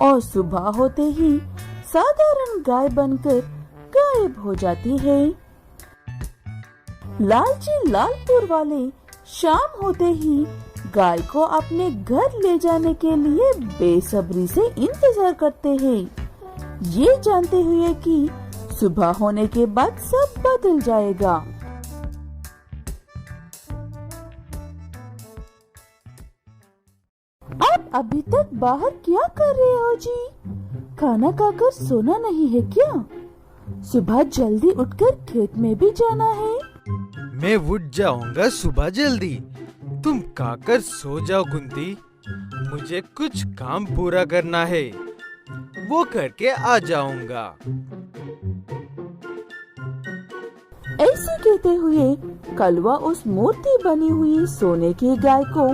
और सुबह होते ही साधारण गाय बनकर गायब हो जाती है। लालची लालपुर वाले शाम होते ही गाय को अपने घर ले जाने के लिए बेसब्री से इंतजार करते हैं, ये जानते हुए कि सुबह होने के बाद सब बदल जाएगा। आप अभी तक बाहर क्या कर रहे हो जी? खाना खाकर सोना नहीं है क्या? सुबह जल्दी उठकर खेत में भी जाना है। मैं उठ जाऊंगा सुबह जल्दी, तुम खाकर सो जाओ कुंती। मुझे कुछ काम पूरा करना है, वो करके आ जाऊंगा। ऐसे कहते हुए कलवा उस मूर्ति बनी हुई सोने की गाय को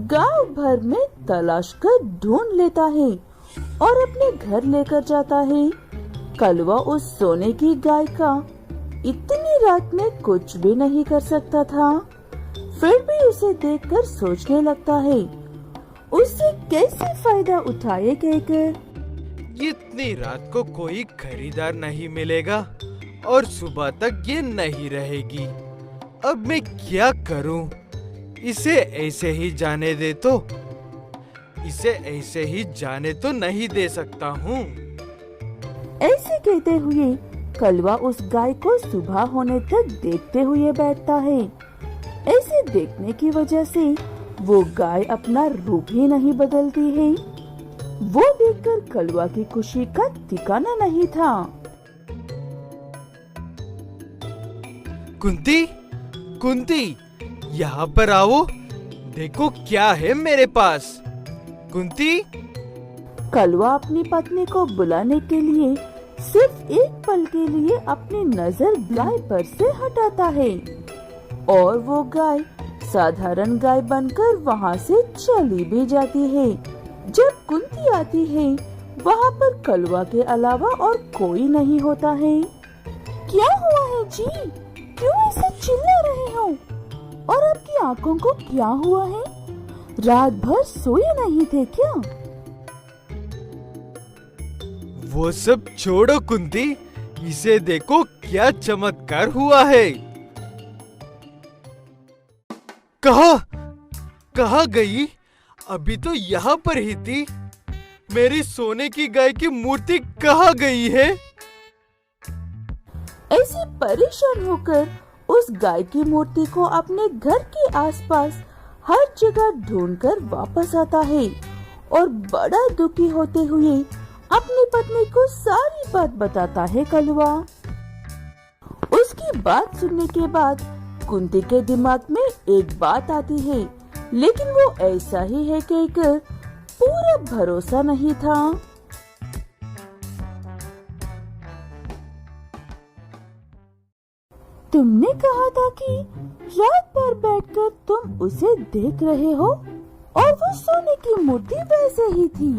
गांव भर में तलाश कर ढूंढ लेता है और अपने घर लेकर जाता है। कलवा उस सोने की गाय का इतनी रात में कुछ भी नहीं कर सकता था, फिर भी उसे देखकर सोचने लगता है उससे कैसे फायदा उठाए कहकर। इतनी रात को कोई खरीदार नहीं मिलेगा और सुबह तक ये नहीं रहेगी। अब मैं क्या करूं? इसे ऐसे ही जाने दे तो, इसे ऐसे ही जाने तो नहीं दे सकता हूँ। ऐसे कहते हुए कलवा उस गाय को सुबह होने तक देखते हुए बैठता है। ऐसे देखने की वजह से वो गाय अपना रूप ही नहीं बदलती है। वो देखकर कलवा की खुशी का ठिकाना नहीं था। कुंती, कुंती, यहाँ पर आओ, देखो क्या है मेरे पास। कुंती। कलवा अपनी पत्नी को बुलाने के लिए सिर्फ एक पल के लिए अपनी नजर गाय पर से हटाता है और वो गाय साधारण गाय बनकर वहाँ से चली भी जाती है। जब कुंती आती है वहाँ पर कलवा के अलावा और कोई नहीं होता है। क्या हुआ है जी? क्यों ऐसे चिल्ला रहे हो? और आपकी आंखों को क्या हुआ है? रात भर सोए नहीं थे क्या? वो सब छोड़ो कुंती, इसे देखो क्या चमत्कार हुआ है। कहाँ गई? अभी तो यहाँ पर ही थी। मेरी सोने की गाय की मूर्ति कहाँ गई है? ऐसे परेशान होकर उस गाय की मूर्ति को अपने घर के आसपास हर जगह ढूंढकर वापस आता है और बड़ा दुखी होते हुए अपनी पत्नी को सारी बात बताता है कलवा। उसकी बात सुनने के बाद कुंती के दिमाग में एक बात आती है, लेकिन वो ऐसा ही है कहकर पूरा भरोसा नहीं था। तुमने कहा था कि रात भर बैठकर तुम उसे देख रहे हो और वो सोने की मूर्ति वैसे ही थी,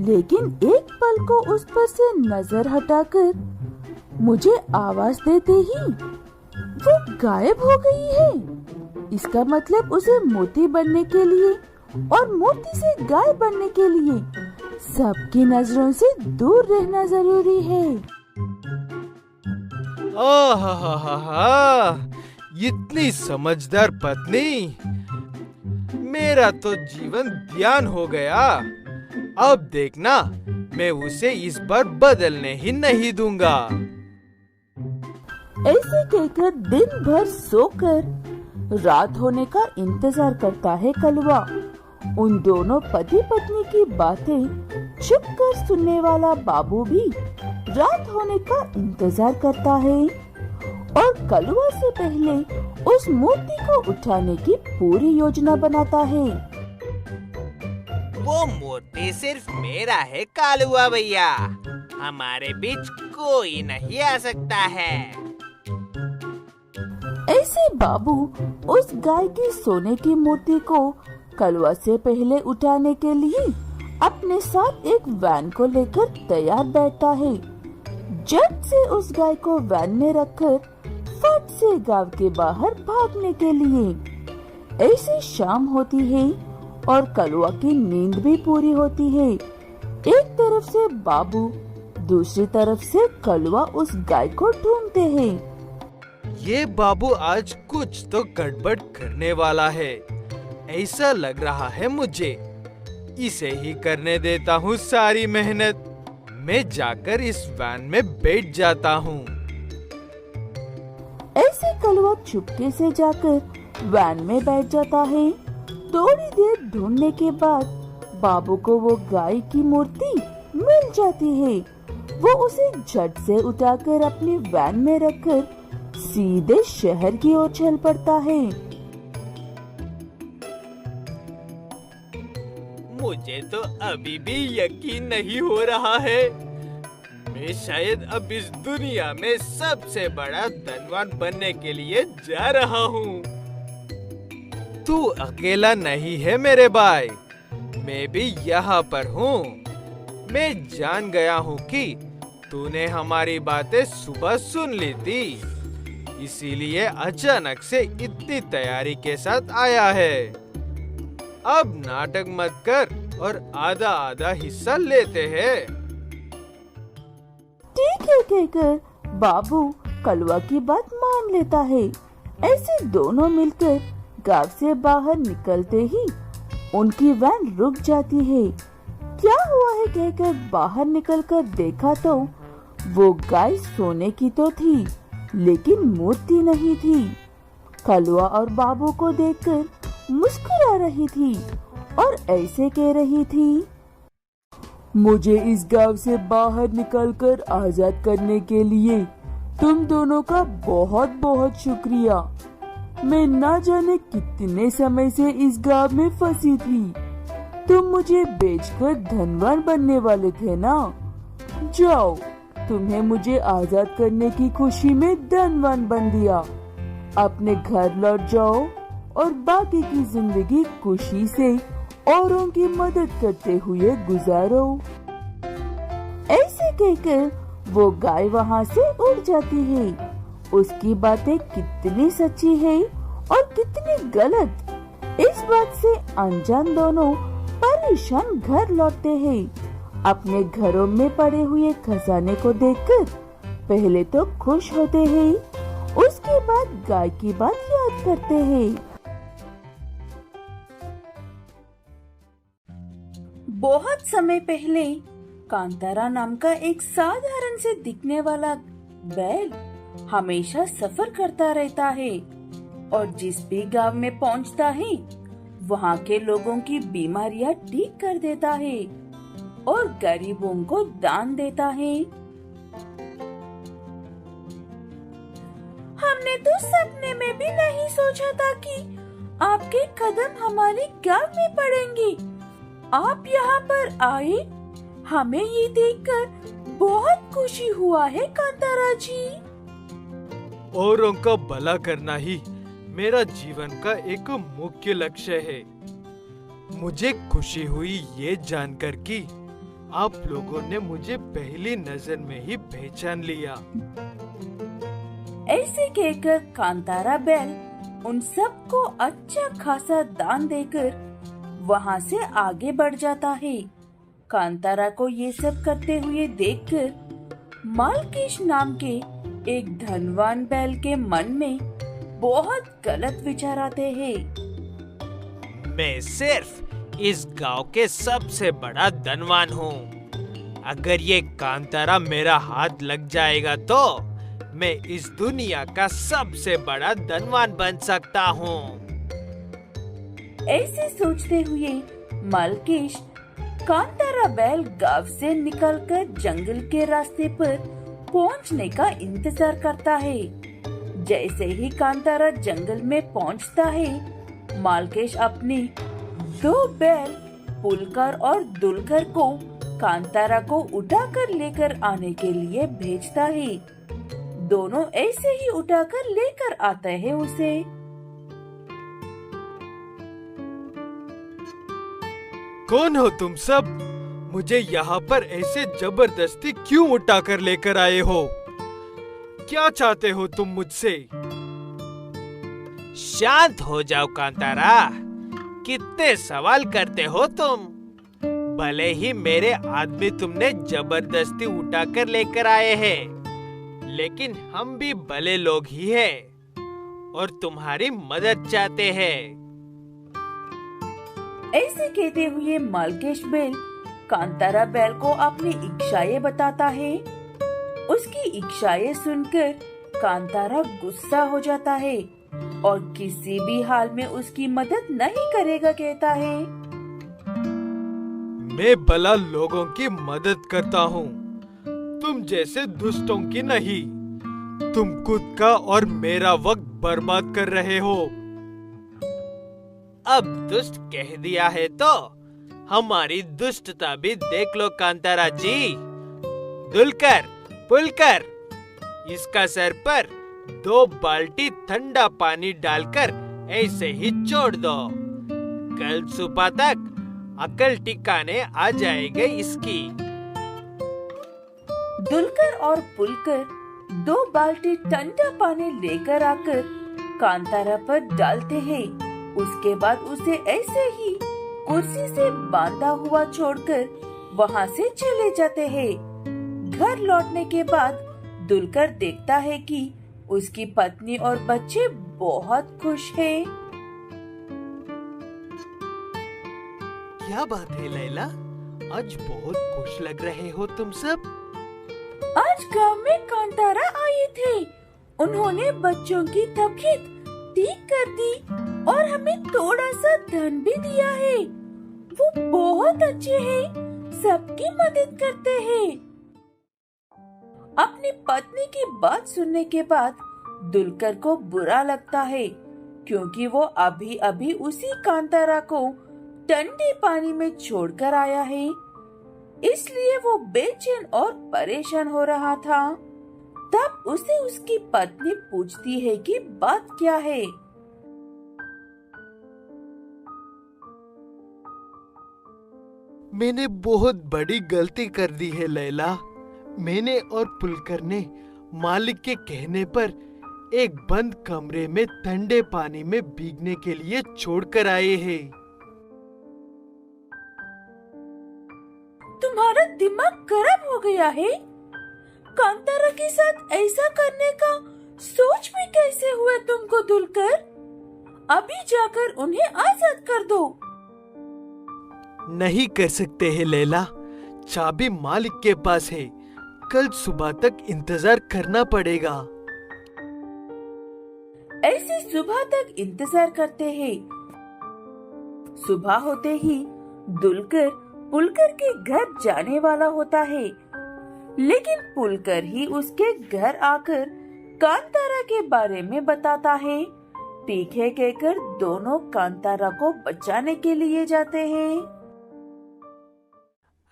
लेकिन एक पल को उस पर से नजर हटाकर मुझे आवाज देते ही वो गायब हो गई है। इसका मतलब उसे मूर्ति बनने के लिए और मूर्ति से गाय बनने के लिए सबकी नजरों से दूर रहना जरूरी है। इतनी समझदार पत्नी, मेरा तो जीवन ध्यान हो गया। अब देखना, मैं उसे इस बार बदलने ही नहीं दूंगा। ऐसे कहकर दिन भर सोकर रात होने का इंतजार करता है कलवा। उन दोनों पति पत्नी की बातें चुप कर सुनने वाला बाबू भी रात होने का इंतजार करता है और कलवा से पहले उस मूर्ति को उठाने की पूरी योजना बनाता है। वो मूर्ति सिर्फ मेरा है कालुआ भैया, हमारे बीच कोई नहीं आ सकता है। ऐसे बाबू उस गाय की सोने की मूर्ति को कलवा से पहले उठाने के लिए अपने साथ एक वैन को लेकर तैयार बैठता है। झट से उस गाय को वैन में रखकर फट से गांव के बाहर भागने के लिए। ऐसे शाम होती है और कलवा की नींद भी पूरी होती है। एक तरफ से बाबू, दूसरी तरफ से कलवा उस गाय को ढूंढते हैं। ये बाबू आज कुछ तो गड़बड़ करने वाला है, ऐसा लग रहा है मुझे। इसे ही करने देता हूँ सारी मेहनत। मैं जाकर इस वैन में बैठ जाता हूँ। ऐसे कलवा चुपके से जाकर वैन में बैठ जाता है। थोड़ी देर ढूंढने के बाद बाबू को वो गाय की मूर्ति मिल जाती है। वो उसे झट से उठाकर अपनी वैन में रखकर सीधे शहर की ओर चल पड़ता है। मुझे तो अभी भी यकीन नहीं हो रहा है। मैं शायद अब इस दुनिया में सबसे बड़ा धनवान बनने के लिए जा रहा हूँ। तू अकेला नहीं है मेरे भाई, मैं भी यहाँ पर हूँ। मैं जान गया हूँ कि तूने हमारी बातें सुबह सुन ली थी, इसीलिए अचानक से इतनी तैयारी के साथ आया है। अब नाटक मत कर और आधा आधा हिस्सा लेते हैं। ठीक है कहकर बाबू कलवा की बात मान लेता है। ऐसे दोनों मिलकर गांव से बाहर निकलते ही उनकी वैन रुक जाती है। क्या हुआ है कहकर बाहर निकलकर देखा तो वो गाय सोने की तो थी, लेकिन मूर्ति नहीं थी। कलवा और बाबू को देखकर मुस्कुरा रही थी और ऐसे कह रही थी, मुझे इस गांव से बाहर निकलकर आजाद करने के लिए तुम दोनों का बहुत बहुत शुक्रिया। मैं ना जाने कितने समय से इस गांव में फंसी थी। तुम मुझे बेचकर धनवान बनने वाले थे ना? जाओ, तुम्हें मुझे आजाद करने की खुशी में धनवान बन दिया। अपने घर लौट जाओ और बाकी की जिंदगी खुशी से औरों की मदद करते हुए गुजारो। ऐसे कहकर वो गाय वहाँ से उड़ जाती है। उसकी बातें कितनी सच्ची है और कितनी गलत, इस बात से अनजान दोनों परेशान घर लौटते हैं। अपने घरों में पड़े हुए खजाने को देखकर पहले तो खुश होते हैं, उसके बाद गाय की बात याद करते हैं। बहुत समय पहले कांतारा नाम का एक साधारण से दिखने वाला बैल हमेशा सफर करता रहता है और जिस भी गांव में पहुंचता है वहां के लोगों की बीमारियां ठीक कर देता है और गरीबों को दान देता है। हमने तो सपने में भी नहीं सोचा था कि आपके कदम हमारे गांव में पड़ेंगे। आप यहाँ पर आए, हमें ये देखकर बहुत खुशी हुआ है कांतारा जी। औरों का भला करना ही मेरा जीवन का एक मुख्य लक्ष्य है। मुझे खुशी हुई ये जानकर कि आप लोगों ने मुझे पहली नजर में ही पहचान लिया। ऐसे कहकर कांतारा बैल उन सबको अच्छा खासा दान देकर वहाँ से आगे बढ़ जाता है। कांतारा को ये सब करते हुए देखकर मालकेश नाम के एक धनवान बैल के मन में बहुत गलत विचार आते हैं। मैं सिर्फ इस गांव के सबसे बड़ा धनवान हूँ। अगर ये कांतारा मेरा हाथ लग जाएगा तो मैं इस दुनिया का सबसे बड़ा धनवान बन सकता हूँ। ऐसे सोचते हुए मालकेश कांतारा बैल गांव से निकलकर जंगल के रास्ते पर पहुंचने का इंतजार करता है। जैसे ही कांतारा जंगल में पहुंचता है, मालकेश अपनी दो बैल पुलकर और दुलकर को कांतारा को उठाकर लेकर आने के लिए भेजता है। दोनों ऐसे ही उठाकर लेकर आते हैं उसे। कौन हो तुम सब? मुझे यहाँ पर ऐसे जबरदस्ती क्यों उठाकर लेकर आए हो? क्या चाहते हो तुम मुझसे? शांत हो जाओ कांतारा, कितने सवाल करते हो तुम? भले ही मेरे आदमी तुमने जबरदस्ती उठाकर लेकर आए हैं, लेकिन हम भी भले लोग ही हैं और तुम्हारी मदद चाहते हैं। ऐसे कहते हुए मालकेश बैल कांतारा बैल को अपनी इच्छाएं बताता है। उसकी इच्छाएं सुनकर कांतारा गुस्सा हो जाता है और किसी भी हाल में उसकी मदद नहीं करेगा कहता है। मैं भला लोगों की मदद करता हूँ, तुम जैसे दुष्टों की नहीं। तुम खुद का और मेरा वक्त बर्बाद कर रहे हो। अब दुष्ट कह दिया है तो हमारी दुष्टता भी देख लो कांतारा जी। दुलकर, पुलकर, इसका सर पर 2 बाल्टी ठंडा पानी डालकर ऐसे ही छोड़ दो। कल सुबह तक अकल ठिकाने आ जाएगी इसकी। दुलकर और पुलकर 2 बाल्टी ठंडा पानी लेकर आकर कांतारा पर डालते हैं। उसके बाद उसे ऐसे ही कुर्सी से बांधा हुआ छोड़कर वहाँ से चले जाते हैं। घर लौटने के बाद दुलकर देखता है कि उसकी पत्नी और बच्चे बहुत खुश हैं। क्या बात है लैला, आज बहुत खुश लग रहे हो तुम सब। आज गांव में कांतारा आए थे। उन्होंने बच्चों की तबीयत ठीक कर दी और हमें थोड़ा सा धन भी दिया है। वो बहुत अच्छे हैं, सबकी मदद करते हैं। अपनी पत्नी की बात सुनने के बाद दुलकर को बुरा लगता है, क्योंकि वो अभी अभी उसी कांतारा को ठंडे पानी में छोड़कर आया है। इसलिए वो बेचैन और परेशान हो रहा था। तब उसे उसकी पत्नी पूछती है कि बात क्या है। मैंने बहुत बड़ी गलती कर दी है लैला। मैंने और पुलकर ने मालिक के कहने पर एक बंद कमरे में ठंडे पानी में भीगने के लिए छोड़कर आए हैं। तुम्हारा दिमाग खराब हो गया है? कांतारा के साथ ऐसा करने का सोच भी कैसे हुआ तुमको दुलकर? अभी जाकर उन्हें आजाद कर दो। नहीं कर सकते हैं लैला, चाबी मालिक के पास है। कल सुबह तक इंतजार करना पड़ेगा। ऐसे सुबह तक इंतजार करते हैं। सुबह होते ही दुलकर पुलकर के घर जाने वाला होता है, लेकिन पुलकर ही उसके घर आकर कांतारा के बारे में बताता है। ठीक है कहकर दोनों कांतारा को बचाने के लिए जाते हैं।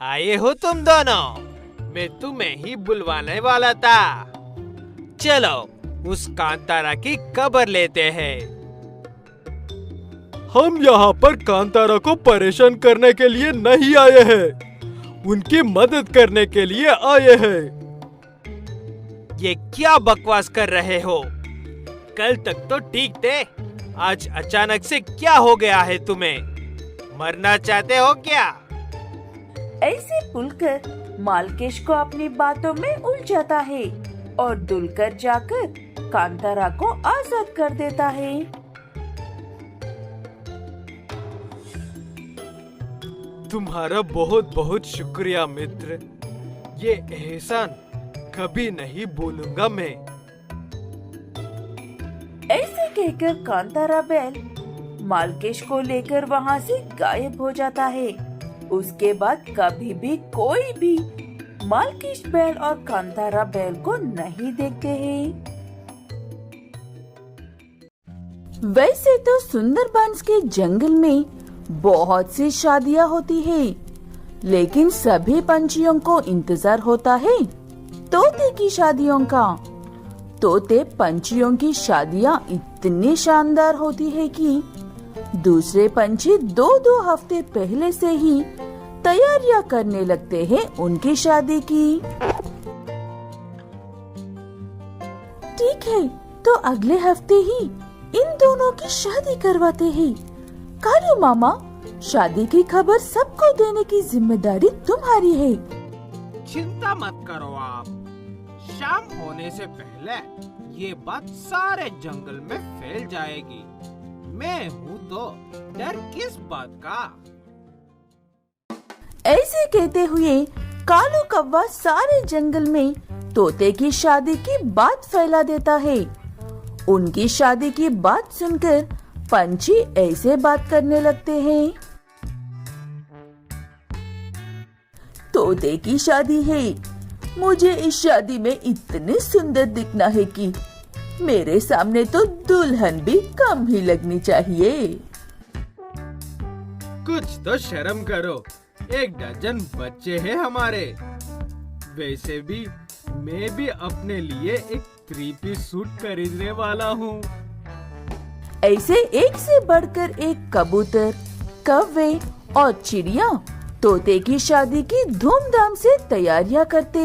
आए हो तुम दोनों, मैं तुम्हें ही बुलवाने वाला था। चलो उस कांतारा की खबर लेते हैं। हम यहाँ पर कांतारा को परेशान करने के लिए नहीं आए हैं, उनकी मदद करने के लिए आए हैं। ये क्या बकवास कर रहे हो? कल तक तो ठीक थे, आज अचानक से क्या हो गया है तुम्हें? मरना चाहते हो क्या? ऐसे पुलकर मालकेश को अपनी बातों में उलझाता है और दुलकर जाकर कांतारा को आजाद कर देता है। तुम्हारा बहुत बहुत शुक्रिया मित्र, ये एहसान कभी नहीं भूलूंगा मैं। ऐसे कहकर कांतारा बैल मालकेश को लेकर वहाँ से गायब हो जाता है। उसके बाद कभी भी कोई भी मालकेश बैल और कांतारा बैल को नहीं देखते हैं। वैसे तो सुंदरबंस के जंगल में बहुत सी शादियाँ होती है, लेकिन सभी पंछियों को इंतजार होता है तोते की शादियों का। तोते पंछियों की शादियाँ इतनी शानदार होती है कि दूसरे पंछी 2-2 हफ्ते पहले से ही तैयारियां करने लगते हैं उनकी शादी की। ठीक है, तो अगले हफ्ते ही इन दोनों की शादी करवाते हैं। कालू मामा, शादी की खबर सबको देने की जिम्मेदारी तुम्हारी है। चिंता मत करो आप। शाम होने से पहले ये बात सारे जंगल में फैल जाएगी। मैं हूँ तो डर किस बात का। ऐसे कहते हुए कालू कौवा सारे जंगल में तोते की शादी की बात फैला देता है। उनकी शादी की बात सुनकर पंछी ऐसे बात करने लगते हैं। तोते की शादी है, मुझे इस शादी में इतनी सुंदर दिखना है कि मेरे सामने तो दुल्हन भी कम ही लगनी चाहिए। कुछ तो शर्म करो, 1 डजन बच्चे हैं हमारे। वैसे भी मैं भी अपने लिए एक 3 पीस सूट खरीदने वाला हूँ। ऐसे एक से बढ़कर एक कबूतर, कौवे और चिड़िया तोते की शादी की धूमधाम से तैयारियां करते।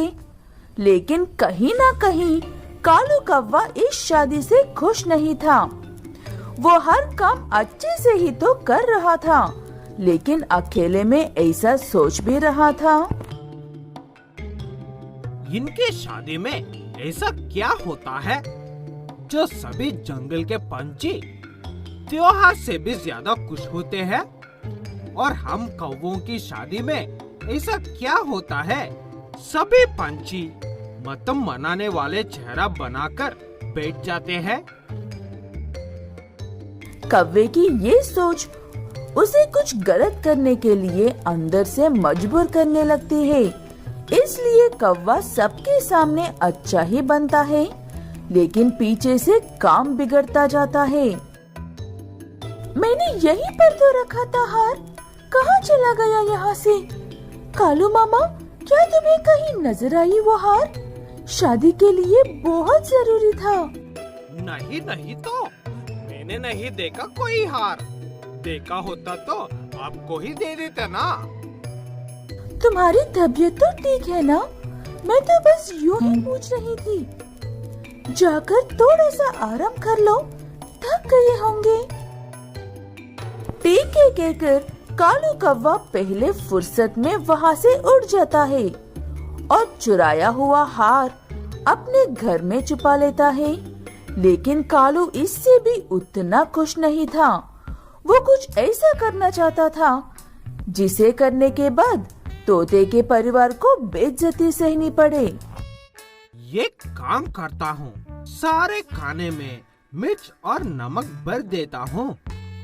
लेकिन कहीं ना कहीं कालू कौवा इस शादी से खुश नहीं था। वो हर काम अच्छे से ही तो कर रहा था, लेकिन अकेले में ऐसा सोच भी रहा था। इनके शादी में ऐसा क्या होता है जो सभी जंगल के पंछी त्योहार से भी ज्यादा खुश होते हैं, और हम कौवों की शादी में ऐसा क्या होता है सभी पंछी मतम मनाने वाले चेहरा बनाकर बैठ जाते हैं। कौवे की ये सोच उसे कुछ गलत करने के लिए अंदर से मजबूर करने लगती है। इसलिए कौवा सबके सामने अच्छा ही बनता है, लेकिन पीछे से काम बिगड़ता जाता है। मैंने यहीं पर तो रखा था हार, कहाँ चला गया यहाँ से? कालू मामा, क्या तुम्हें कहीं नजर आई वो हार? शादी के लिए बहुत जरूरी था। नहीं नहीं, तो मैंने नहीं देखा कोई हार। देखा होता तो आपको ही दे देते ना। तुम्हारी तबीयत तो ठीक है ना? मैं तो बस यूं ही पूछ रही थी। जाकर थोड़ा सा आराम कर लो, थक गए होंगे। ठीक है कहकर कालू कौवा पहले फुर्सत में वहाँ से उड़ जाता है और चुराया हुआ हार अपने घर में छुपा लेता है। लेकिन कालू इससे भी उतना खुश नहीं था। वो कुछ ऐसा करना चाहता था जिसे करने के बाद तोते के परिवार को बेइज्जती सहनी पड़े। ये काम करता हूँ, सारे खाने में मिर्च और नमक भर देता हूँ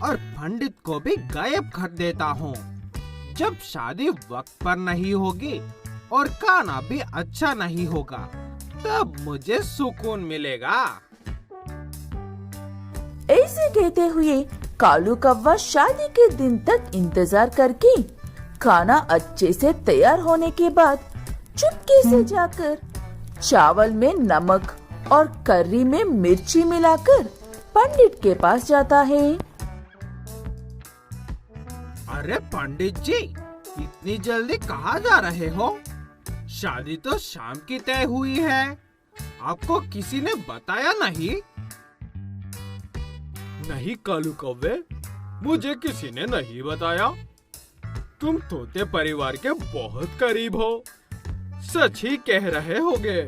और पंडित को भी गायब कर देता हूँ। जब शादी वक्त पर नहीं होगी और खाना भी अच्छा नहीं होगा, तब मुझे सुकून मिलेगा। ऐसे कहते हुए कालू कौवा शादी के दिन तक इंतजार करके खाना अच्छे से तैयार होने के बाद चुपके से जाकर चावल में नमक और कर्री में मिर्ची मिलाकर पंडित के पास जाता है। अरे पंडित जी, इतनी जल्दी कहाँ जा रहे हो? शादी तो शाम की तय हुई है, आपको किसी ने बताया नहीं? नहीं कालू कौवे, मुझे किसी ने नहीं बताया। तुम तोते परिवार के बहुत करीब हो, सच ही कह रहे होगे।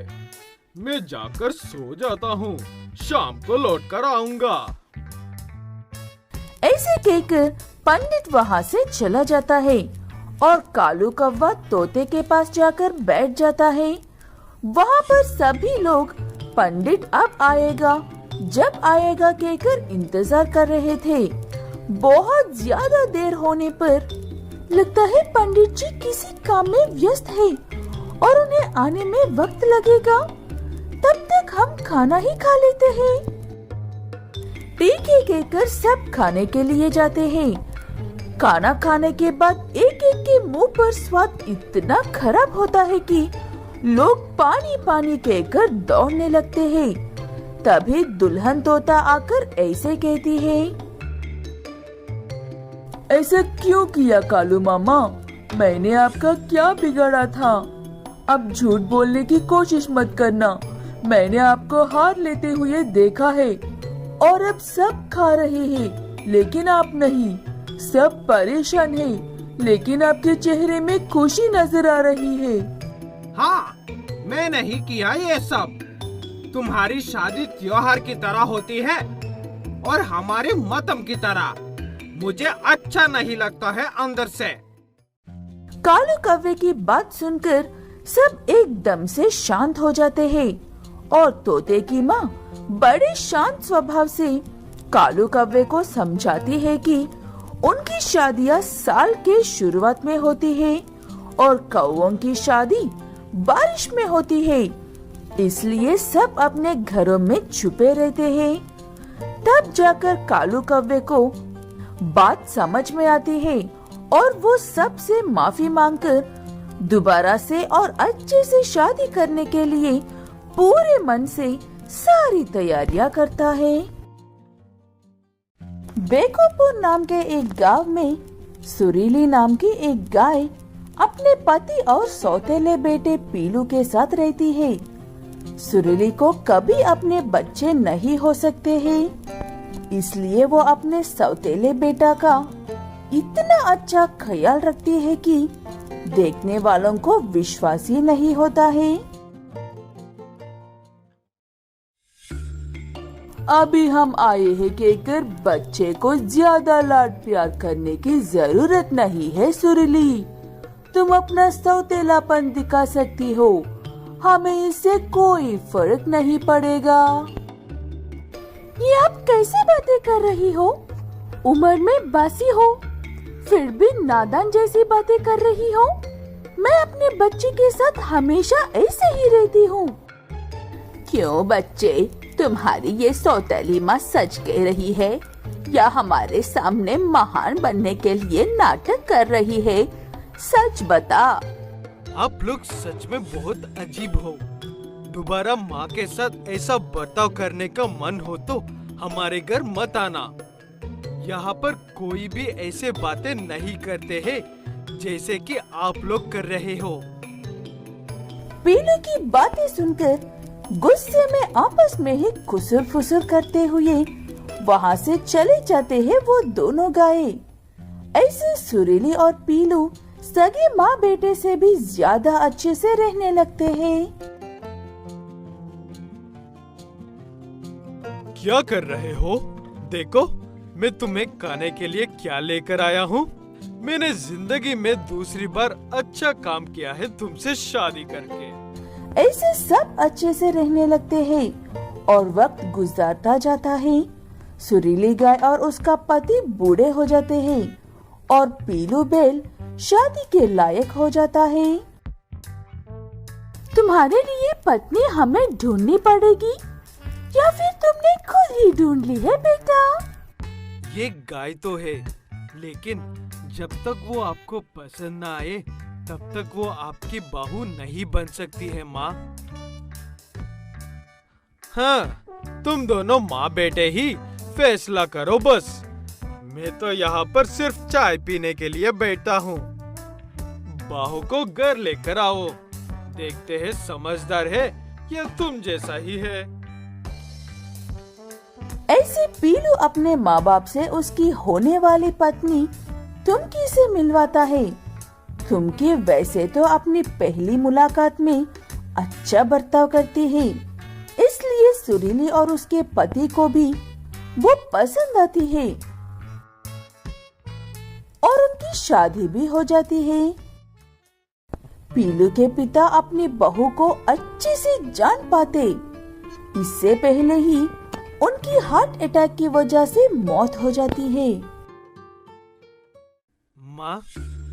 मैं जाकर सो जाता हूँ, शाम को लौट कर आऊंगा। ऐसे कहकर पंडित वहाँ से चला जाता है और कालू कौवा तोते के पास जाकर बैठ जाता है। वहाँ पर सभी लोग पंडित अब आएगा, जब आएगा कहकर इंतजार कर रहे थे। बहुत ज्यादा देर होने पर लगता है पंडित जी किसी काम में व्यस्त है और उन्हें आने में वक्त लगेगा। तब तक हम खाना ही खा लेते हैं। ठीक है कहकर सब खाने के लिए जाते हैं। खाना खाने के बाद एक एक के मुंह पर स्वाद इतना खराब होता है कि लोग पानी पानी कहकर दौड़ने लगते हैं। तभी दुल्हन तोता आकर ऐसे कहती है, ऐसा क्यों किया कालू मामा? मैंने आपका क्या बिगाड़ा था? अब झूठ बोलने की कोशिश मत करना। मैंने आपको हार लेते हुए देखा है और अब सब खा रहे हैं, लेकिन आप नहीं। सब परेशान हैं, लेकिन आपके चेहरे में खुशी नजर आ रही है। हाँ, मैं नहीं किया ये सब। तुम्हारी शादी त्योहार की तरह होती है और हमारी मातम की तरह। मुझे अच्छा नहीं लगता है अंदर से। कालू कौवे की बात सुनकर सब एकदम से शांत हो जाते हैं और तोते की माँ बड़े शांत स्वभाव से कालू कौवे को समझाती है कि उनकी शादियाँ साल के शुरुआत में होती है और कौवों की शादी बारिश में होती है, इसलिए सब अपने घरों में छुपे रहते हैं। तब जाकर कालू कौवे को बात समझ में आती है और वो सबसे माफी मांगकर दोबारा से और अच्छे से शादी करने के लिए पूरे मन से सारी तैयारियां करता है। बेकोपुर नाम के एक गांव में सुरीली नाम की एक गाय अपने पति और सौतेले बेटे पीलू के साथ रहती है। सुरीली को कभी अपने बच्चे नहीं हो सकते हैं, इसलिए वो अपने सौतेले बेटा का इतना अच्छा ख्याल रखती है कि देखने वालों को विश्वास ही नहीं होता है। अभी हम आए हैं कहकर बच्चे को ज्यादा लाड प्यार करने की जरूरत नहीं है सुरीली, तुम अपना सौतेलापन दिखा सकती हो, हमें इससे कोई फर्क नहीं पड़ेगा। ये आप कैसे बातें कर रही हो? उम्र में बासी हो, फिर भी नादान जैसी बातें कर रही हो। मैं अपने बच्चे के साथ हमेशा ऐसे ही रहती हूँ। क्यों बच्चे, तुम्हारी ये सौतेली माँ सच कह रही है या हमारे सामने महान बनने के लिए नाटक कर रही है? सच बता। आप लोग सच में बहुत अजीब हो। दोबारा माँ के साथ ऐसा बर्ताव करने का मन हो तो हमारे घर मत आना। यहाँ पर कोई भी ऐसे बातें नहीं करते हैं जैसे कि आप लोग कर रहे हो। पीलू की बातें सुनकर गुस्से में आपस में ही खुसुर फुसुर करते हुए वहाँ से चले जाते हैं वो दोनों गायें। ऐसे सुरीली और पीलू सगे माँ बेटे से भी ज्यादा अच्छे से रहने लगते हैं। क्या कर रहे हो? देखो, मैं तुम्हें खाने के लिए क्या लेकर आया हूँ। मैंने जिंदगी में दूसरी बार अच्छा काम किया है तुमसे शादी करके। ऐसे सब अच्छे से रहने लगते हैं और वक्त गुजरता जाता है। सुरीली गाय और उसका पति बूढ़े हो जाते हैं और पीलू बैल शादी के लायक हो जाता है। तुम्हारे लिए पत्नी हमें ढूंढनी पड़ेगी या फिर तुमने खुद ही ढूंढ ली है बेटा? ये गाय तो है, लेकिन जब तक वो आपको पसंद ना आए तब तक वो आपकी बहू नहीं बन सकती है माँ। हाँ, तुम दोनों माँ बेटे ही फैसला करो बस। मैं तो यहाँ पर सिर्फ चाय पीने के लिए बैठा हूँ। बहू को घर लेकर आओ, देखते हैं समझदार है या तुम जैसा ही है। ऐसे पीलू अपने माँ बाप से उसकी होने वाली पत्नी तुमकी से मिलवाता है। तुमकी वैसे तो अपनी पहली मुलाकात में अच्छा बर्ताव करती है, इसलिए सुरीली और उसके पति को भी वो पसंद आती है और उनकी शादी भी हो जाती है। पीलू के पिता अपनी बहू को अच्छे से जान पाते, इससे पहले ही उनकी हार्ट अटैक की वजह से मौत हो जाती है। माँ,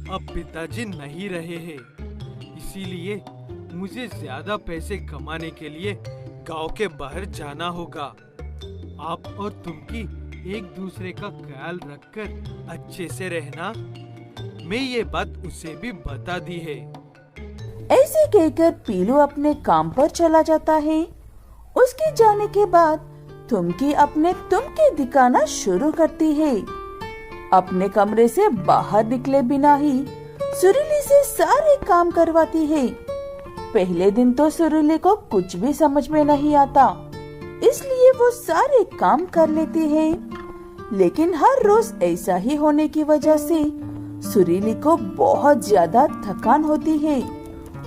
अब पिताजी नहीं रहे हैं, इसीलिए मुझे ज्यादा पैसे कमाने के लिए गांव के बाहर जाना होगा। आप और तुमकी एक दूसरे का ख्याल रखकर अच्छे से रहना। मैं ये बात उसे भी बता दी है। ऐसे कहकर पीलू अपने काम पर चला जाता है। उसके जाने के बाद तुमकी अपने तुमके दिखाना शुरू करती है। अपने कमरे से बाहर निकले बिना ही सुरीली से सारे काम करवाती है। पहले दिन तो सुरीली को कुछ भी समझ में नहीं आता, इसलिए वो सारे काम कर लेती है। लेकिन हर रोज ऐसा ही होने की वजह से सुरीली को बहुत ज्यादा थकान होती है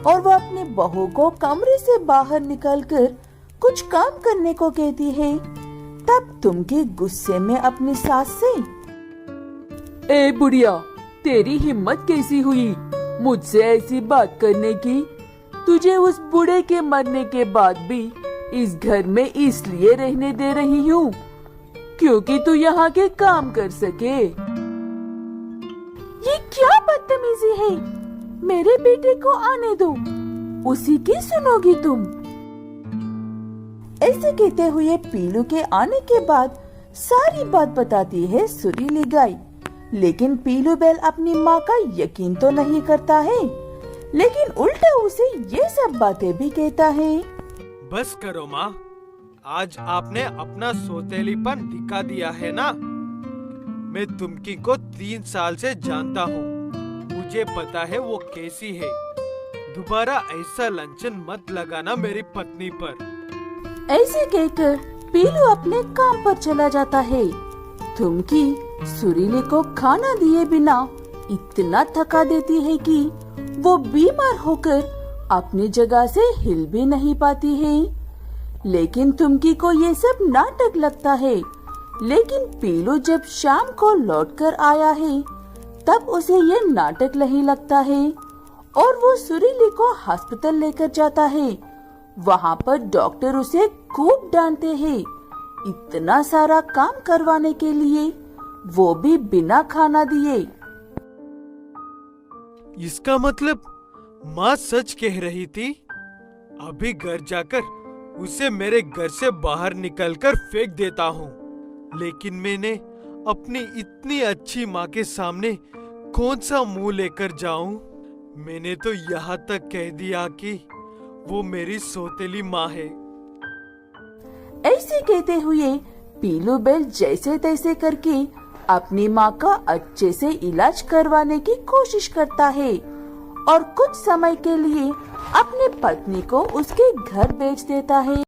और वो अपनी बहू को कमरे से बाहर निकलकर कुछ काम करने को कहती है। तब तुमकी गुस्से में अपनी सास से, ए बुढ़िया, तेरी हिम्मत कैसी हुई मुझसे ऐसी बात करने की? तुझे उस बूढ़े के मरने के बाद भी इस घर में इसलिए रहने दे रही हूँ क्योंकि तू यहाँ के काम कर सके। ये क्या बदतमीजी है? मेरे बेटे को आने दो, उसी की सुनोगी तुम। ऐसे कहते हुए पीलू के आने के बाद सारी बात बताती है सुरीली गाय। लेकिन पीलू बैल अपनी माँ का यकीन तो नहीं करता है, लेकिन उल्टा उसे ये सब बातें भी कहता है। बस करो माँ, आज आपने अपना सौतेलीपन दिखा दिया है ना। मैं तुमकी को 3 साल से जानता हूँ, मुझे पता है वो कैसी है। दोबारा ऐसा लांछन मत लगाना मेरी पत्नी पर। ऐसे कहकर पीलू अपने काम पर चला जाता है। तुमकी सुरीली को खाना दिए बिना इतना थका देती है कि वो बीमार होकर अपनी जगह से हिल भी नहीं पाती है। लेकिन तुमकी को ये सब नाटक लगता है। लेकिन पीलू जब शाम को लौटकर आया है तब उसे ये नाटक नहीं लगता है और वो सुरीली को अस्पताल लेकर जाता है। वहाँ पर डॉक्टर उसे खूब डांटते हैं, इतना सारा काम करवाने के लिए, वो भी बिना खाना दिए। इसका मतलब माँ सच कह रही थी। अभी घर जाकर उसे मेरे घर से बाहर निकलकर फेंक देता हूँ। लेकिन मैंने अपनी इतनी अच्छी माँ के सामने कौन सा मुंह लेकर जाऊं? मैंने तो यहाँ तक कह दिया कि वो मेरी सौतेली माँ है। ऐसे कहते हुए पीलू बैल जैसे तैसे करके अपनी माँ का अच्छे से इलाज करवाने की कोशिश करता है और कुछ समय के लिए अपनी पत्नी को उसके घर भेज देता है।